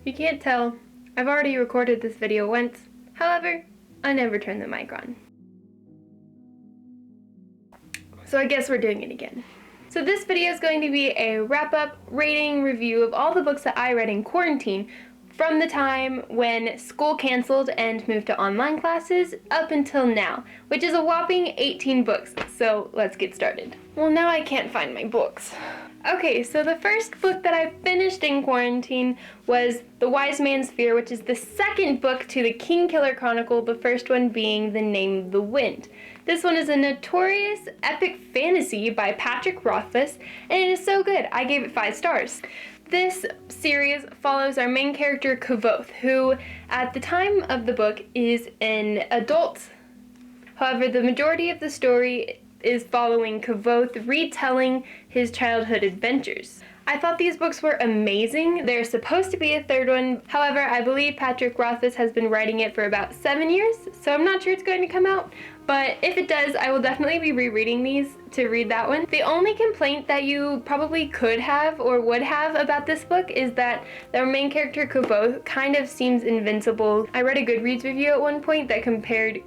If you can't tell, I've already recorded this video once. However, I never turned the mic on. So I guess we're doing it again. So this video is going to be a wrap-up, rating, review of all the books that I read in quarantine from the time when school canceled and moved to online classes up until now, which is a whopping 18 books. So let's get started. Well, now I can't find my books. Okay, so the first book that I finished in quarantine was The Wise Man's Fear, which is the second book to the Kingkiller Chronicle, the first one being The Name of the Wind. This one is a notorious epic fantasy by Patrick Rothfuss, and it is so good. I gave it 5 stars. This series follows our main character, Kvothe, who at the time of the book is an adult. However, the majority of the story is following Kvothe retelling his childhood adventures. I thought these books were amazing. There's supposed to be a third one. However, I believe Patrick Rothfuss has been writing it for about 7 years, so I'm not sure it's going to come out. But if it does, I will definitely be rereading these to read that one. The only complaint that you probably could have or would have about this book is that their main character, Kvothe, kind of seems invincible. I read a Goodreads review at one point that compared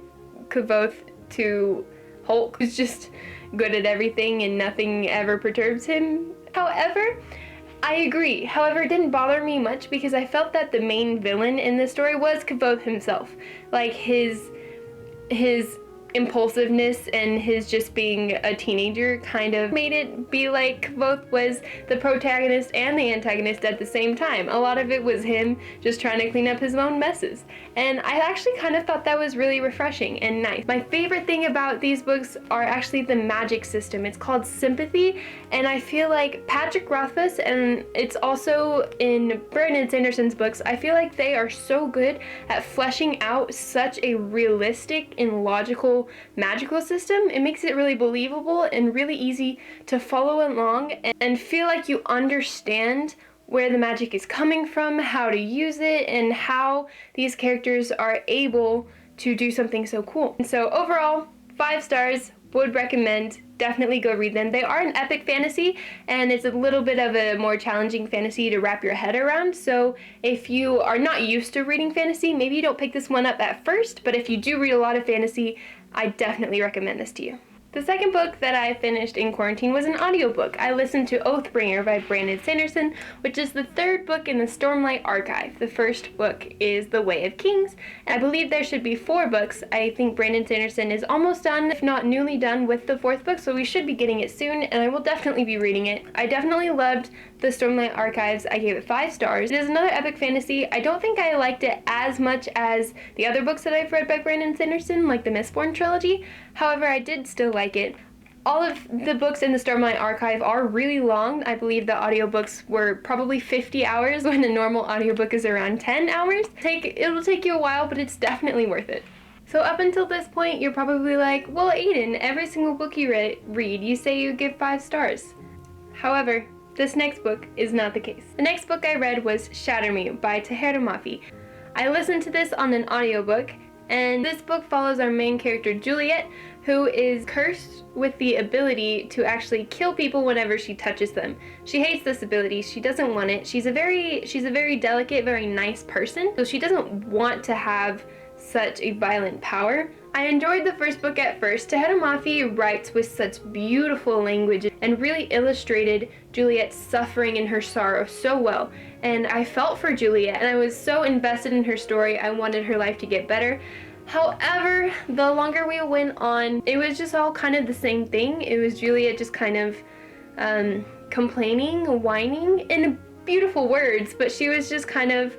Kvothe to Hulk, who's just good at everything and nothing ever perturbs him. However, I agree. However, it didn't bother me much because I felt that the main villain in this story was Kvothe himself. Like his impulsiveness and his just being a teenager kind of made it be like Kvothe was the protagonist and the antagonist at the same time. A lot of it was him just trying to clean up his own messes. And I actually kind of thought that was really refreshing and nice. My favorite thing about these books are actually the magic system. It's called Sympathy, and I feel like Patrick Rothfuss, and it's also in Brandon Sanderson's books, I feel like they are so good at fleshing out such a realistic and logical magical system. It makes it really believable and really easy to follow along and feel like you understand where the magic is coming from, how to use it, and how these characters are able to do something so cool. And so overall, 5 stars, would recommend. Definitely go read them. They are an epic fantasy, and it's a little bit of a more challenging fantasy to wrap your head around. So if you are not used to reading fantasy, maybe you don't pick this one up at first, but if you do read a lot of fantasy, I definitely recommend this to you. The second book that I finished in quarantine was an audiobook. I listened to Oathbringer by Brandon Sanderson, which is the 3rd book in the Stormlight Archive. The first book is The Way of Kings, and I believe there should be 4 books. I think Brandon Sanderson is almost done, if not newly done, with the 4th book, so we should be getting it soon, and I will definitely be reading it. I definitely loved the Stormlight Archives. I gave it 5 stars. It is another epic fantasy. I don't think I liked it as much as the other books that I've read by Brandon Sanderson, like the Mistborn trilogy. However, I did still like it. All of the books in the Stormlight Archive are really long. I believe the audiobooks were probably 50 hours when a normal audiobook is around 10 hours. It'll take you a while, but it's definitely worth it. So up until this point, you're probably like, well, Aiden, every single book you read, you say you give 5 stars. However, this next book is not the case. The next book I read was Shatter Me by Tahereh Mafi. I listened to this on an audiobook, and this book follows our main character, Juliet, who is cursed with the ability to actually kill people whenever she touches them. She hates this ability. She doesn't want it. She's a very delicate, very nice person, so she doesn't want to have such a violent power. I enjoyed the first book at first. Tahereh Mafi writes with such beautiful language and really illustrated Juliet's suffering and her sorrow so well. And I felt for Juliet, and I was so invested in her story. I wanted her life to get better. However, the longer we went on, it was just all kind of the same thing. It was Juliet just kind of complaining, whining in beautiful words, but she was just kind of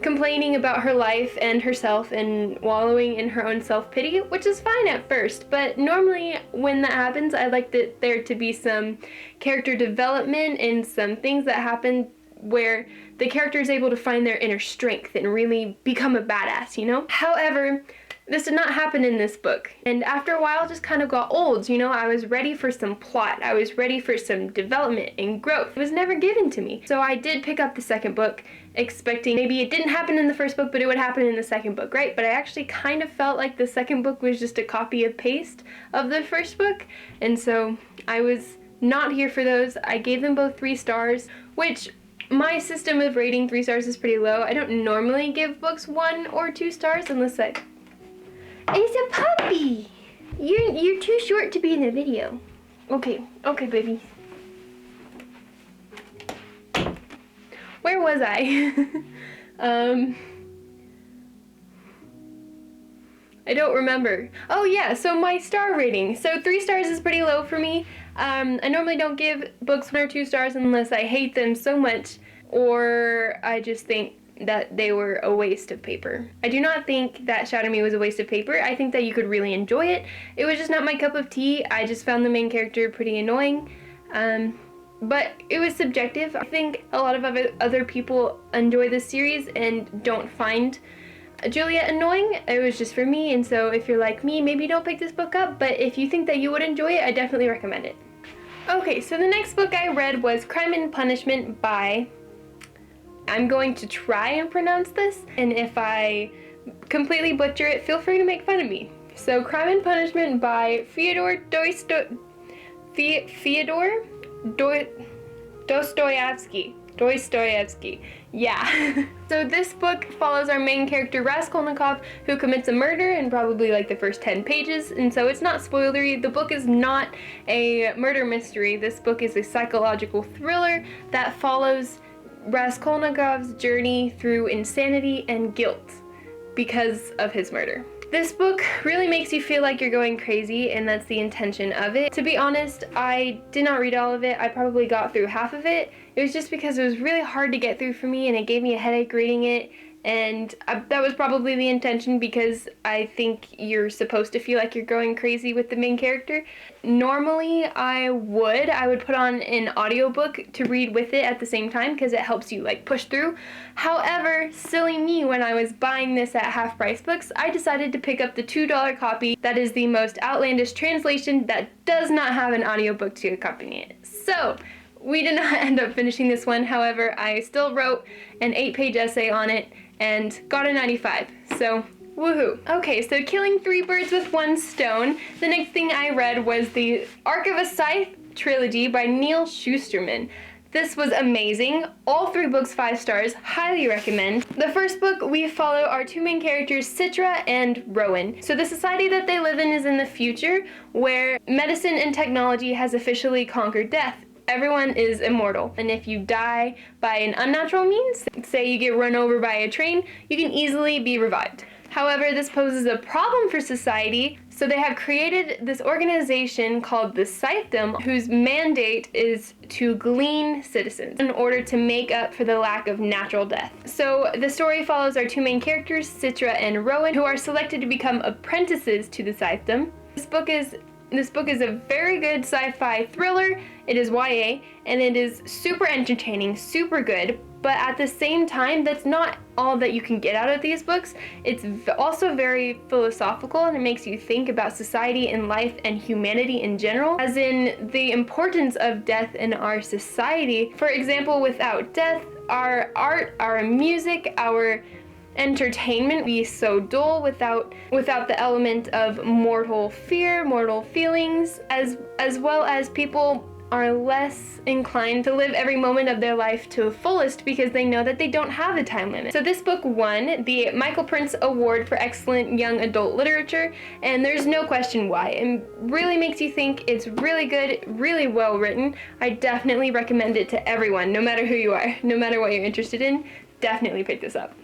complaining about her life and herself and wallowing in her own self-pity, which is fine at first, but normally when that happens, I like there to be some character development and some things that happen where the character is able to find their inner strength and really become a badass, you know? However, this did not happen in this book, and after a while it just kind of got old, you know? I was ready for some plot, I was ready for some development and growth. It was never given to me. So I did pick up the second book, expecting maybe it didn't happen in the first book, but it would happen in the second book, right? But I actually kind of felt like the second book was just a copy and paste of the first book, and so I was not here for those. I gave them both 3 stars, which My system of rating 3 stars is pretty low. I don't normally give books 1 or 2 stars unless I... It's a puppy! You're too short to be in a video. Okay, baby. Where was I? I don't remember. Oh yeah, so my star rating. So 3 stars is pretty low for me. I normally don't give books 1 or 2 stars unless I hate them so much or I just think that they were a waste of paper. I do not think that Shatter Me was a waste of paper. I think that you could really enjoy it. It was just not my cup of tea. I just found the main character pretty annoying. But it was subjective. I think a lot of other people enjoy this series and don't find Juliet annoying. It was just for me, and so if you're like me, maybe don't pick this book up, but if you think that you would enjoy it, I definitely recommend it. Okay, so the next book I read was Crime and Punishment by... I'm going to try and pronounce this, and if I completely butcher it, feel free to make fun of me. So Crime and Punishment by Fyodor Dostoevsky. Yeah. So this book follows our main character Raskolnikov, who commits a murder in probably like the first 10 pages, and so it's not spoilery. The book is not a murder mystery. This book is a psychological thriller that follows Raskolnikov's journey through insanity and guilt because of his murder. This book really makes you feel like you're going crazy, and that's the intention of it. To be honest, I did not read all of it. I probably got through half of it. It was just because it was really hard to get through for me, and it gave me a headache reading it, and that was probably the intention because I think you're supposed to feel like you're going crazy with the main character. Normally, I would put on an audiobook to read with it at the same time because it helps you like push through. However, silly me, when I was buying this at Half Price Books, I decided to pick up the $2 copy that is the most outlandish translation that does not have an audiobook to accompany it. So, we did not end up finishing this one. However, I still wrote an 8-page essay on it and got a 95, so woohoo. Okay, so killing 3 birds with 1 stone. The next thing I read was the Arc of a Cythe Trilogy by Neil Shusterman. This was amazing. All 3 books 5 stars, highly recommend. The first book, we follow our 2 main characters, Citra and Rowan. So the society that they live in is in the future, where medicine and technology has officially conquered death. Everyone is immortal, and if you die by an unnatural means, say you get run over by a train, you can easily be revived. However, this poses a problem for society, so they have created this organization called the Cythe, whose mandate is to glean citizens in order to make up for the lack of natural death. So the story follows our 2 main characters, Citra and Rowan, who are selected to become apprentices to the Cythe. This book is a very good sci-fi thriller. It is YA, and it is super entertaining, super good, but at the same time, that's not all that you can get out of these books. It's also very philosophical, and it makes you think about society and life and humanity in general, as in the importance of death in our society. For example, without death, our art, our music, our entertainment be so dull without the element of mortal fear, mortal feelings, as well as people are less inclined to live every moment of their life to the fullest because they know that they don't have a time limit. So this book won the Michael Prince Award for Excellent Young Adult Literature, and there's no question why. It really makes you think. It's really good, really well written. I definitely recommend it to everyone, no matter who you are, no matter what you're interested in. Definitely pick this up.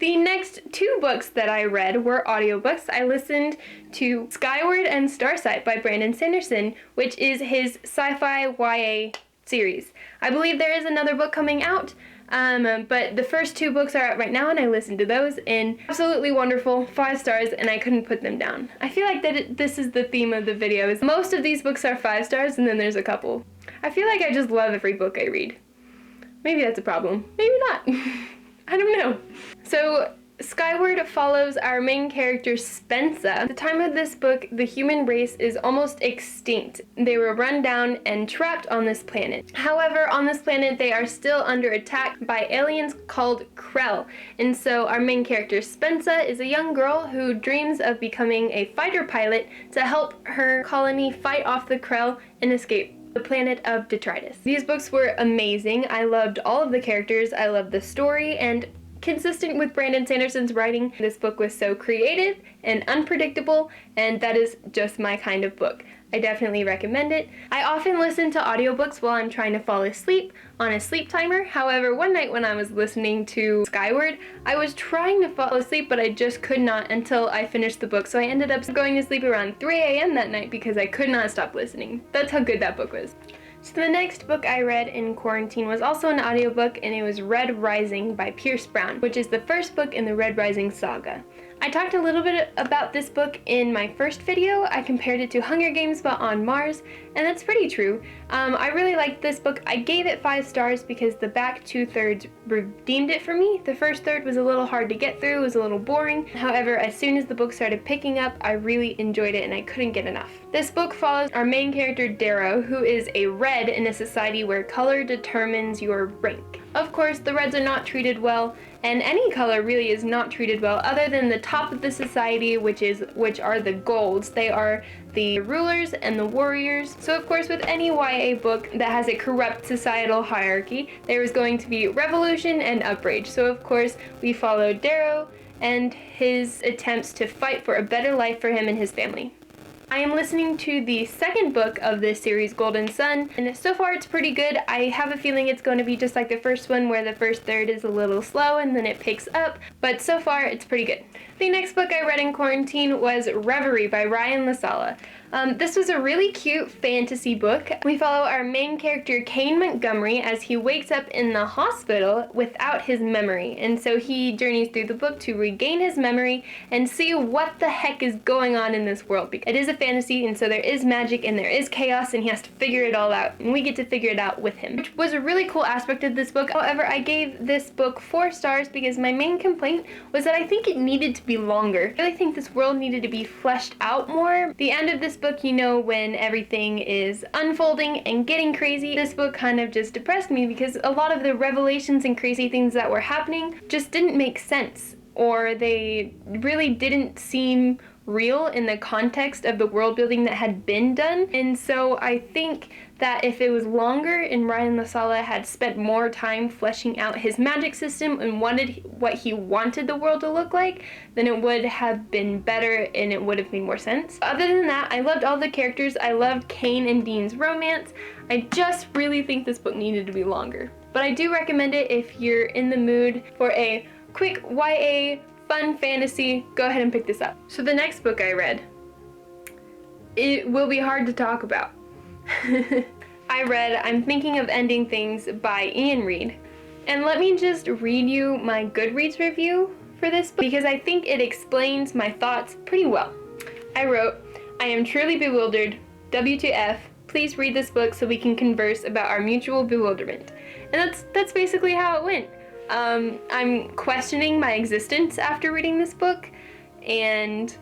The next 2 books that I read were audiobooks. I listened to Skyward and Starsight by Brandon Sanderson, which is his sci-fi YA series. I believe there is another book coming out, but the first 2 books are out right now, and I listened to those, and absolutely wonderful, 5 stars, and I couldn't put them down. I feel like this is the theme of the videos. Most of these books are 5 stars, and then there's a couple. I feel like I just love every book I read. Maybe that's a problem. Maybe not. I don't know. So Skyward follows our main character Spencer. At the time of this book, the human race is almost extinct. They were run down and trapped on this planet. However, on this planet, they are still under attack by aliens called Krell. And so our main character Spencer is a young girl who dreams of becoming a fighter pilot to help her colony fight off the Krell and escape The Planet of Detritus. These books were amazing. I loved all of the characters, I loved the story, and consistent with Brandon Sanderson's writing, this book was so creative and unpredictable, and that is just my kind of book. I definitely recommend it. I often listen to audiobooks while I'm trying to fall asleep on a sleep timer. However, one night when I was listening to Skyward, I was trying to fall asleep, but I just could not until I finished the book. So I ended up going to sleep around 3 a.m. that night because I could not stop listening. That's how good that book was. So the next book I read in quarantine was also an audiobook, and it was Red Rising by Pierce Brown, which is the first book in the Red Rising saga. I talked a little bit about this book in my first video. I compared it to Hunger Games but on Mars, and that's pretty true. I really liked this book. I gave it 5 stars because the back 2/3 redeemed it for me. The first third was a little hard to get through, it was a little boring. However, as soon as the book started picking up, I really enjoyed it and I couldn't get enough. This book follows our main character Darrow, who is a red in a society where color determines your rank. Of course, the reds are not treated well, and any color really is not treated well other than the top of the society, which are the golds. They are the rulers and the warriors. So of course, with any YA book that has a corrupt societal hierarchy, there is going to be revolution and outrage. So of course, we follow Darrow and his attempts to fight for a better life for him and his family. I am listening to the second book of this series, Golden Sun, and so far it's pretty good. I have a feeling it's going to be just like the first one, where the first third is a little slow and then it picks up, but so far it's pretty good. The next book I read in quarantine was Reverie by Ryan LaSala. This was a really cute fantasy book. We follow our main character Kane Montgomery as he wakes up in the hospital without his memory, and so he journeys through the book to regain his memory and see what the heck is going on in this world. It is a fantasy, and so there is magic and there is chaos, and he has to figure it all out, and we get to figure it out with him, which was a really cool aspect of this book. However, I gave this book 4 stars because my main complaint was that I think it needed to be longer. I really think this world needed to be fleshed out more. The end of this book, you know, when everything is unfolding and getting crazy, this book kind of just depressed me because a lot of the revelations and crazy things that were happening just didn't make sense, or they really didn't seem real in the context of the world building that had been done. And so I think that if it was longer and Ryan LaSala had spent more time fleshing out his magic system and what he wanted the world to look like, then it would have been better and it would have made more sense. Other than that, I loved all the characters. I loved Kane and Dean's romance. I just really think this book needed to be longer. But I do recommend it if you're in the mood for a quick YA fun fantasy. Go ahead and pick this up. So the next book I read, it will be hard to talk about. I read I'm Thinking of Ending Things by Ian Reid. And let me just read you my Goodreads review for this book because I think it explains my thoughts pretty well. I wrote, I am truly bewildered. WTF, please read this book so we can converse about our mutual bewilderment. And that's basically how it went. I'm questioning my existence after reading this book, and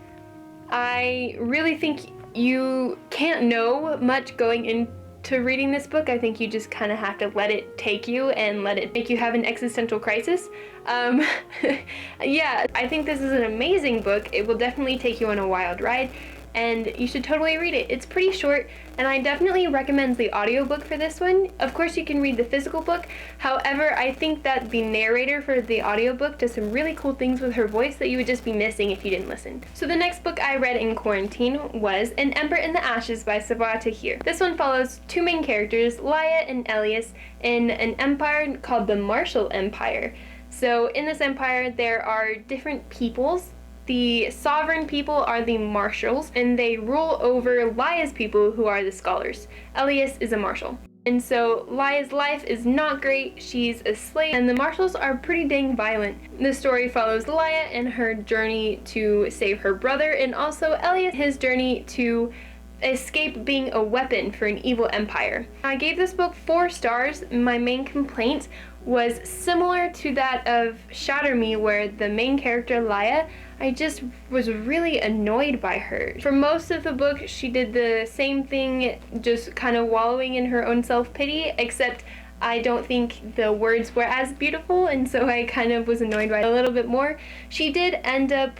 I really think you can't know much going into reading this book. I think you just kind of have to let it take you and let it make you have an existential crisis. Yeah, I think this is an amazing book. It will definitely take you on a wild ride, and you should totally read it. It's pretty short, and I definitely recommend the audiobook for this one. Of course, you can read the physical book. However, I think that the narrator for the audiobook does some really cool things with her voice that you would just be missing if you didn't listen. So the next book I read in quarantine was An Ember in the Ashes by Cythe Trilogy. This one follows 2 main characters, Laia and Elias, in an empire called the Martial Empire. So in this empire, there are different peoples. The sovereign people are the marshals, and they rule over Laia's people, who are the scholars. Elias is a marshal. And so Laia's life is not great. She's a slave, and the marshals are pretty dang violent. The story follows Laia and her journey to save her brother, and also Elias, his journey to escape being a weapon for an evil empire. I gave this book 4 stars. My main complaint was similar to that of Shatter Me, where the main character, Laia, I just was really annoyed by her. For most of the book, she did the same thing, just kind of wallowing in her own self-pity, except I don't think the words were as beautiful, and so I kind of was annoyed by it a little bit more. She did end up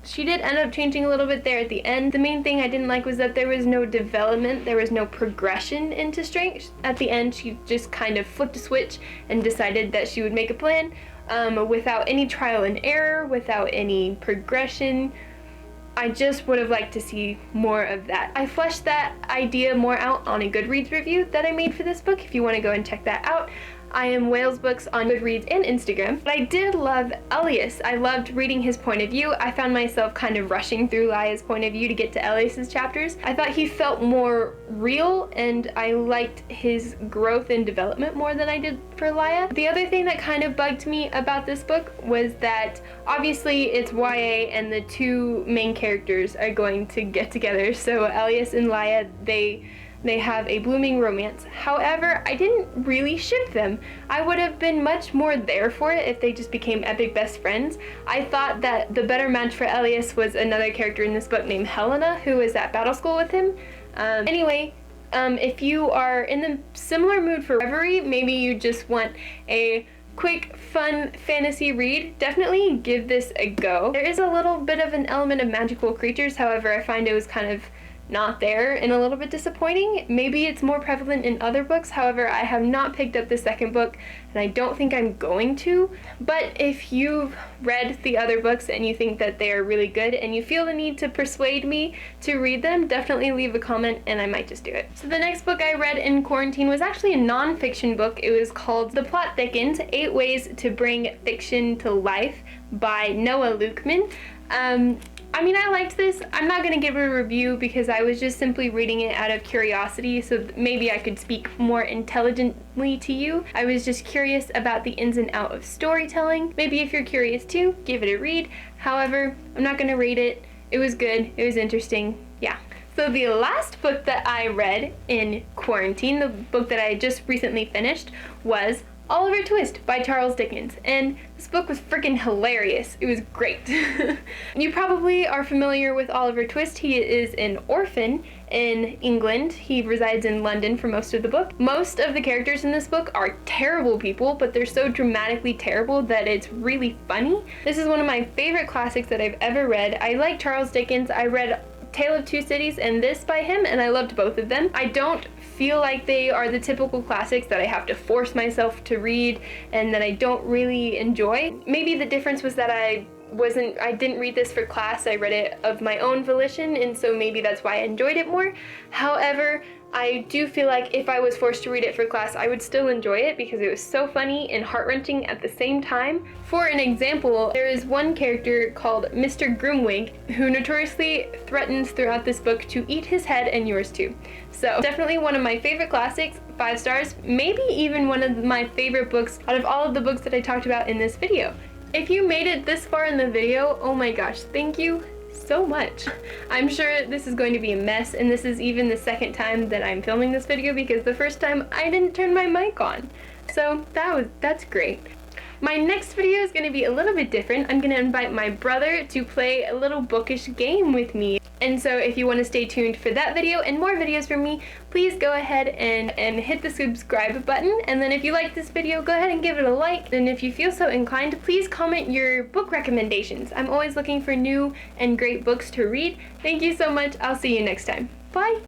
She did end up changing a little bit there at the end. The main thing I didn't like was that there was no development, there was no progression into strength. At the end, she just kind of flipped a switch and decided that she would make a plan without any trial and error, without any progression. I just would have liked to see more of that. I fleshed that idea more out on a Goodreads review that I made for this book, if you want to go and check that out. I am Wales Books on Goodreads and Instagram. But I did love Elias. I loved reading his point of view. I found myself kind of rushing through Laya's point of view to get to Elias's chapters. I thought he felt more real, and I liked his growth and development more than I did for Laya. The other thing that kind of bugged me about this book was that obviously it's YA and the two main characters are going to get together. So Elias and Laya, they have a blooming romance. However, I didn't really ship them. I would have been much more there for it if they just became epic best friends. I thought that the better match for Elias was another character in this book named Helena, who was at battle school with him. Anyway, if you are in the similar mood for Reverie, maybe you just want a quick, fun fantasy read, definitely give this a go. There is a little bit of an element of magical creatures, however, I find it was kind of not there and a little bit disappointing. Maybe it's more prevalent in other books, however, I have not picked up the second book and I don't think I'm going to. But if you've read the other books and you think that they are really good and you feel the need to persuade me to read them, definitely leave a comment and I might just do it. So the next book I read in quarantine was actually a non-fiction book. It was called The Plot Thickens: 8 Ways to Bring Fiction to Life by Noah Lukeman. I mean, I liked this. I'm not going to give a review because I was just simply reading it out of curiosity, so maybe I could speak more intelligently to you. I was just curious about the ins and outs of storytelling. Maybe if you're curious too, give it a read. However, I'm not going to rate it. It was good. It was interesting. Yeah. So the last book that I read in quarantine, the book that I just recently finished, was Oliver Twist by Charles Dickens, and this book was freaking hilarious. It was great. You probably are familiar with Oliver Twist. He is an orphan in England. He resides in London for most of the book. Most of the characters in this book are terrible people, but they're so dramatically terrible that it's really funny. This is one of my favorite classics that I've ever read. I like Charles Dickens. I read Tale of Two Cities and this by him, and I loved both of them. I don't feel like they are the typical classics that I have to force myself to read and that I don't really enjoy. Maybe the difference was that I didn't read this for class. I read it of my own volition, and so maybe that's why I enjoyed it more. However, I do feel like if I was forced to read it for class, I would still enjoy it because it was so funny and heart-wrenching at the same time. For an example, there is one character called Mr. Groomwig who notoriously threatens throughout this book to eat his head and yours too. So definitely one of my favorite classics, 5 stars, maybe even one of my favorite books out of all of the books that I talked about in this video. If you made it this far in the video, oh my gosh, thank you so much. I'm sure this is going to be a mess, and this is even the second time that I'm filming this video because the first time I didn't turn my mic on. So that's great. My next video is going to be a little bit different. I'm going to invite my brother to play a little bookish game with me. And so if you want to stay tuned for that video and more videos from me, please go ahead and hit the subscribe button. And then if you like this video, go ahead and give it a like. And if you feel so inclined, please comment your book recommendations. I'm always looking for new and great books to read. Thank you so much. I'll see you next time. Bye!